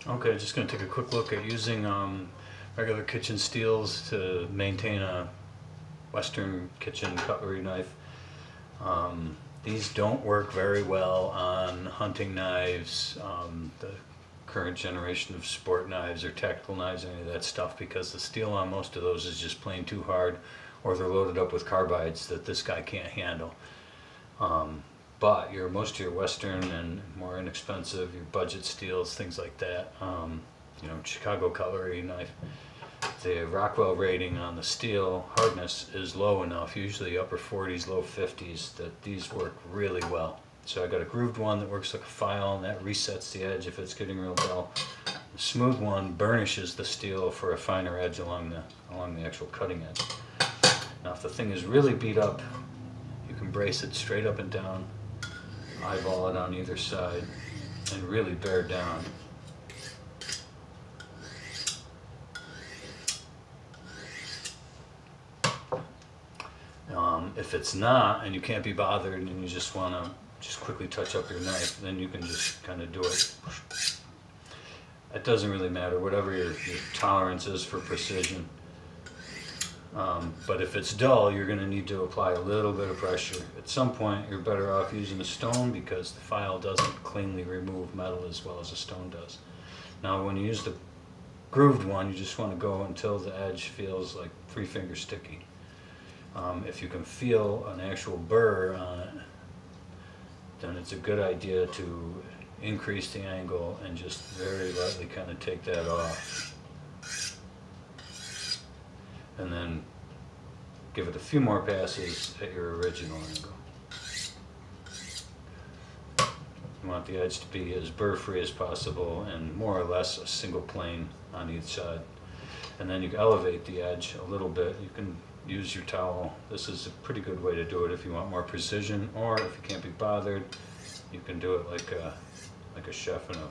Okay, just going to take a quick look at using regular kitchen steels to maintain a Western kitchen cutlery knife. These don't work very well on hunting knives, the current generation of sport knives or tactical knives, any of that stuff, because the steel on most of those is just plain too hard, or they're loaded up with carbides that this guy can't handle. But most of your Western and more inexpensive, your budget steels, things like that, Chicago cutlery knife, the Rockwell rating on the steel hardness is low enough, usually upper 40s, low 50s, that these work really well. So I got a grooved one that works like a file, and that resets the edge if it's getting real dull. The smooth one burnishes the steel for a finer edge along the actual cutting edge. Now if the thing is really beat up, you can brace it straight up and down, eyeball it on either side, and really bear down. If it's not, and you can't be bothered, and you just want to quickly touch up your knife, then you can just kind of do it. It doesn't really matter, whatever your tolerance is for precision. But if it's dull, you're going to need to apply a little bit of pressure. At some point, you're better off using a stone because the file doesn't cleanly remove metal as well as a stone does. Now, when you use the grooved one, you just want to go until the edge feels like 3-finger sticky. If you can feel an actual burr on it, then it's a good idea to increase the angle and just very lightly kind of take that off. And then give it a few more passes at your original angle. You want the edge to be as burr-free as possible and more or less a single plane on each side. And then you elevate the edge a little bit. You can use your towel. This is a pretty good way to do it if you want more precision, or if you can't be bothered, you can do it like a chef in a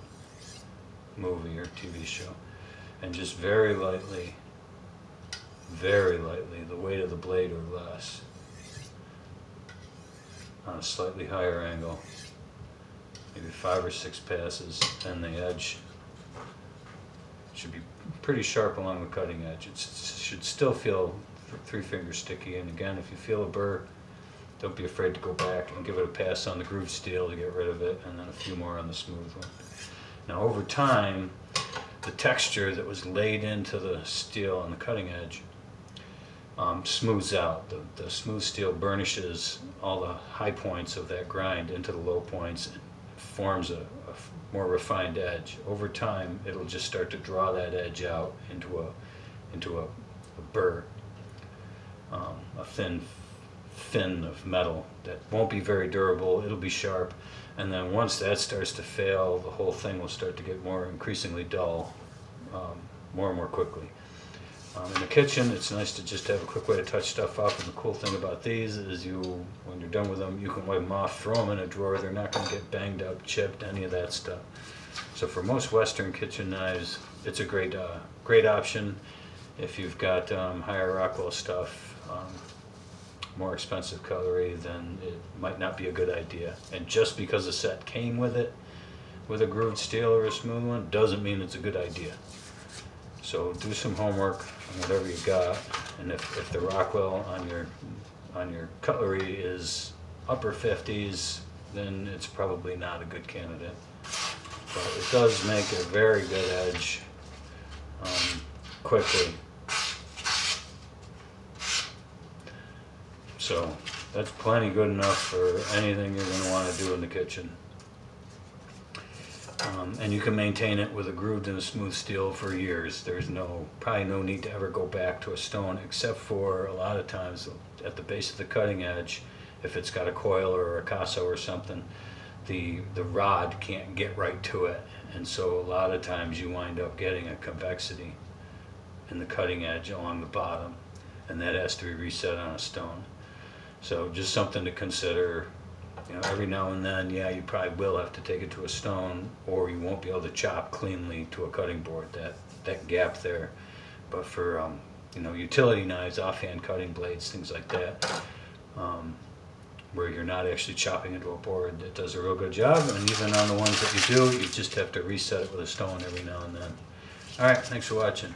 movie or TV show. And just very lightly, the weight of the blade or less, on a slightly higher angle, maybe 5 or 6 passes, and the edge should be pretty sharp along the cutting edge. It should still feel 3-finger sticky, and again, if you feel a burr, don't be afraid to go back and give it a pass on the grooved steel to get rid of it, and then a few more on the smooth one. Now over time, the texture that was laid into the steel on the cutting edge smooths out. The smooth steel burnishes all the high points of that grind into the low points and forms a more refined edge. Over time, it'll just start to draw that edge out into a burr, a thin fin of metal that won't be very durable. It'll be sharp, and then once that starts to fail, the whole thing will start to get increasingly dull, more and more quickly. In the kitchen, it's nice to just have a quick way to touch stuff up, and the cool thing about these is when you're done with them, you can wipe them off, throw them in a drawer. They're not going to get banged up, chipped, any of that stuff. So for most Western kitchen knives, it's a great option. If you've got higher Rockwell stuff, more expensive cutlery, then it might not be a good idea. And just because a set came with it, with a grooved steel or a smooth one, doesn't mean it's a good idea. So do some homework on whatever you got, and if the Rockwell on your cutlery is upper 50s, then it's probably not a good candidate. But it does make a very good edge quickly. So that's plenty good enough for anything you're going to want to do in the kitchen. And you can maintain it with a grooved and a smooth steel for years. There's probably no need to ever go back to a stone, except for a lot of times at the base of the cutting edge, if it's got a coil or a Casso or something, the rod can't get right to it. And so a lot of times you wind up getting a convexity in the cutting edge along the bottom, and that has to be reset on a stone. So just something to consider. Every now and then, yeah, you probably will have to take it to a stone, or you won't be able to chop cleanly to a cutting board, that gap there. But for utility knives, offhand cutting blades, things like that, where you're not actually chopping into a board. It does a real good job, and even on the ones that you do, you just have to reset it with a stone every now and then. All right, thanks for watching.